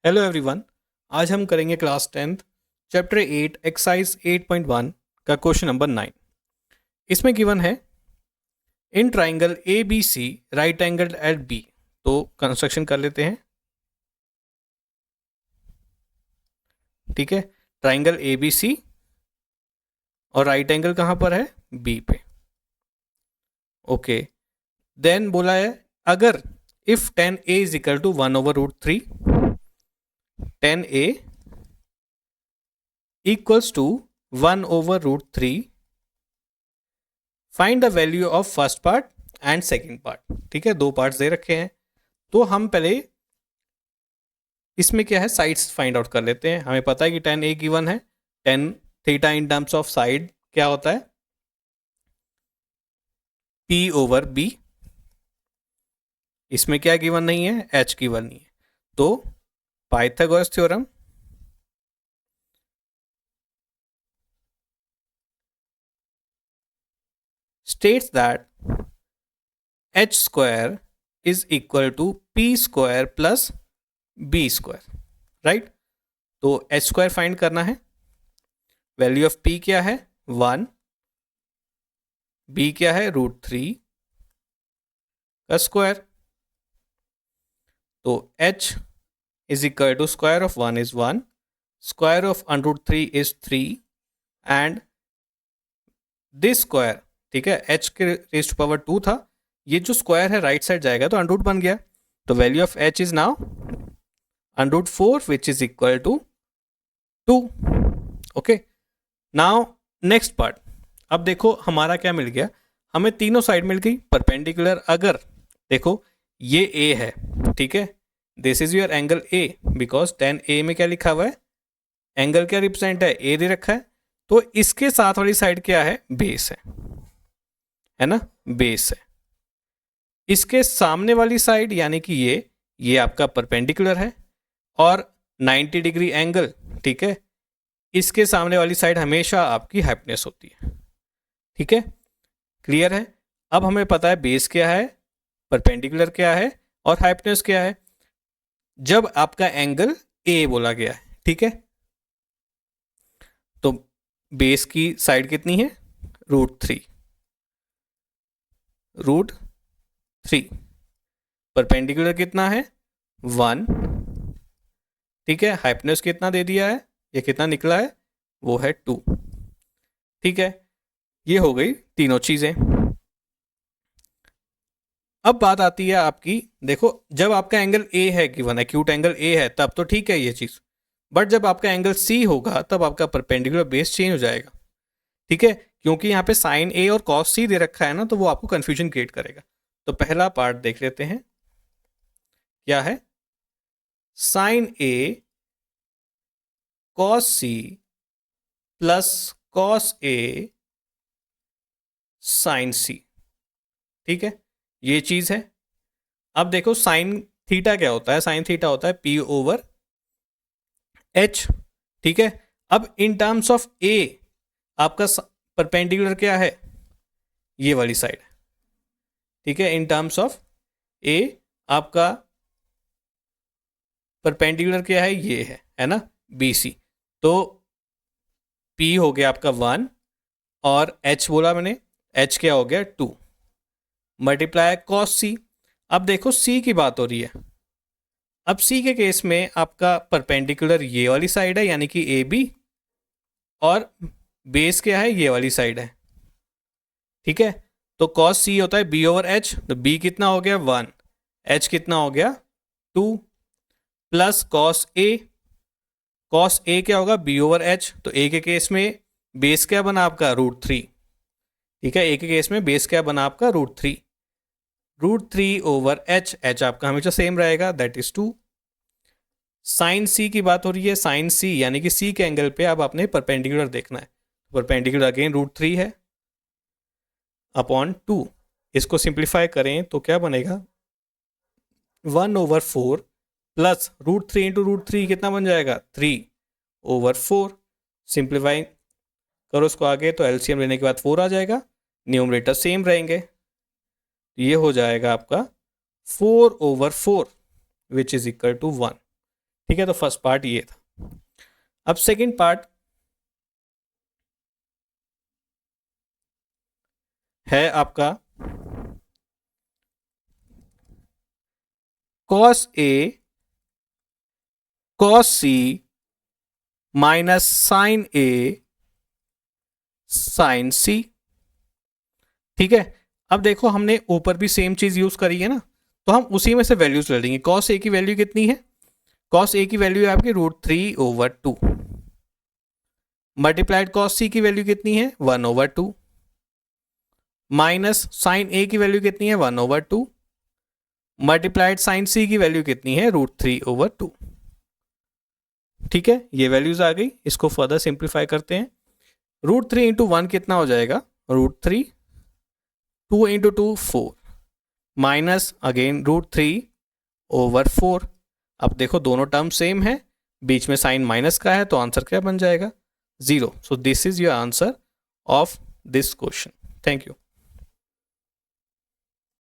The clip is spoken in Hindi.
Hello everyone. आज हम करेंगे क्लास 10th चैप्टर 8 एक्सरसाइज 8.1 का क्वेश्चन नंबर 9। इसमें गिवन है in triangle A B C right angle at B. तो कंस्ट्रक्शन कर लेते हैं। ठीक है, ट्राइंगल ए बी सी और राइट एंगल कहाँ पर है? बी पे। ओके, देन बोला है अगर if tan a is equal to 1/√3, tan a equals to 1/√3, find the value of first part and second part. ठीक है, दो पार्ट्स दे रखे हैं, तो हम पहले इसमें क्या है साइड्स फाइंड आउट कर लेते हैं। हमें पता है कि tan a गिवन है, tan theta in terms of side क्या होता है? p/b। इसमें क्या गिवन नहीं है? h गिवन नहीं है। तो Pythagoras theorem states that h square is equal to p square plus b square, right? तो h स्क्वायर फाइंड करना है। वैल्यू ऑफ p क्या है? 1। b क्या है? √3 का स्क्वायर। तो h is equal to square of 1 is 1, square of √3 is 3 and this square, ठीक है, h के रेज़ टू पावर 2 था, ये जो स्क्वायर है राइट साइड जाएगा तो अंडर बन गया। तो value of h is now √4 which is equal to 2। Okay, now next part. अब देखो हमारा क्या मिल गया, हमें तीनों साइड मिल गई परपेंडिकुलर। अगर देखो ये a है, ठीक है, this is your angle a because tan a में क्या लिखा हुआ है? एंगल क्या रिप्रेजेंट है? a दे रखा है। तो इसके साथ वाली साइड क्या है? बेस है ना, बेस है। इसके सामने वाली साइड यानी कि ये आपका परपेंडिकुलर है और 90 डिग्री एंगल, ठीक है, इसके सामने वाली साइड हमेशा आपकी हाइपोटेन्यूज होती है। ठीक है, क्लियर है? अब हमें पता है बेस क्या है, परपेंडिकुलर क्या है और हाइपोटेन्यूज क्या है। जब आपका एंगल ए बोला गया है, ठीक है, तो बेस की साइड कितनी है? √3। √3 परपेंडिकुलर कितना है? 1। ठीक है, हाइपोटेन्यूज कितना दे दिया है? ये कितना निकला है? वो है 2। ठीक है, ये हो गई तीनों चीजें। अब बात आती है आपकी, देखो जब आपका एंगल ए है गिवन, एक्यूट एंगल ए है, तब तो ठीक है ये चीज, बट जब आपका एंगल सी होगा तब आपका परपेंडिकुलर बेस चेंज हो जाएगा। ठीक है, क्योंकि यहाँ पे साइन ए और कॉस सी दे रखा है ना, तो वो आपको कंफ्यूजन क्रिएट करेगा। तो पहला पार्ट देख लेते हैं, क्या है? Sign A cos C plus cos A sign सी। ठीक है, ये चीज है। अब देखो साइन थीटा क्या होता है? साइन थीटा होता है p/h। ठीक है, अब इन टर्म्स ऑफ ए आपका परपेंडिकुलर क्या है? ये वाली साइड। ठीक है, इन टर्म्स ऑफ ए आपका परपेंडिकुलर क्या है? ये है ना, BC। तो P हो गया आपका 1 और H बोला मैंने, H क्या हो गया? 2 मल्टीप्लाई कॉस C। अब देखो C की बात हो रही है। अब C के केस में आपका परपेंडिकुलर ये वाली साइड है यानी कि AB और बेस क्या है? ये वाली साइड है। ठीक है, तो कॉस C होता है B/H, तो B कितना हो गया? 1, H कितना हो गया? 2 plus cos A। Cos A क्या होगा? B/H। तो A के केस में बेस क्या बना आपका? √3। ठीक है, A के केस में बेस क्या बना आपका? √3। √3/H, H आपका हमेशा सेम रहेगा, दैट इज 2। साइन C की बात हो रही है। साइन C यानी कि C के एंगल पे अब आपने परपेंडिकुलर देखना है। परपेंडिकुलर अगेन √3 है अपॉन 2। इसको सिंप्लीफाई करें तो क्या बनेगा? 1/4 प्लस √3 इंटू √3 कितना बन जाएगा? 3/4। सिंप्लीफाई करो इसको आगे तो एलसीएम लेने के बाद 4 आ जाएगा, न्यूमरेटर सेम रहेंगे, ये हो जाएगा आपका 4/4 विच इज इक्वल टू 1। ठीक है, तो फर्स्ट पार्ट ये था। अब सेकंड पार्ट है आपका cos A cos C minus sine A sine C। ठीक है, अब देखो हमने ऊपर भी सेम चीज यूज करी है ना, तो हम उसी में से वैल्यूज ले लेंगे। cos A की वैल्यू कितनी है? cos A की वैल्यू है आपकी √3/2 मल्टीप्लाइड cos C की वैल्यू कितनी है? 1/2 माइनस साइन A की वैल्यू कितनी है? 1/2 मल्टीप्लाइड साइन C की वैल्यू कितनी है? √3/2। ठीक है, ये वैल्यूज आ गई। इसको फर्दर सिंप्लीफाई करते हैं। √3 इंटू 1 कितना हो जाएगा? √3, 2 इंटू 2 4 माइनस अगेन √3/4। अब देखो दोनों टर्म सेम है, बीच में साइन माइनस का है, तो आंसर क्या बन जाएगा? 0। So this is your answer of this question. Thank you.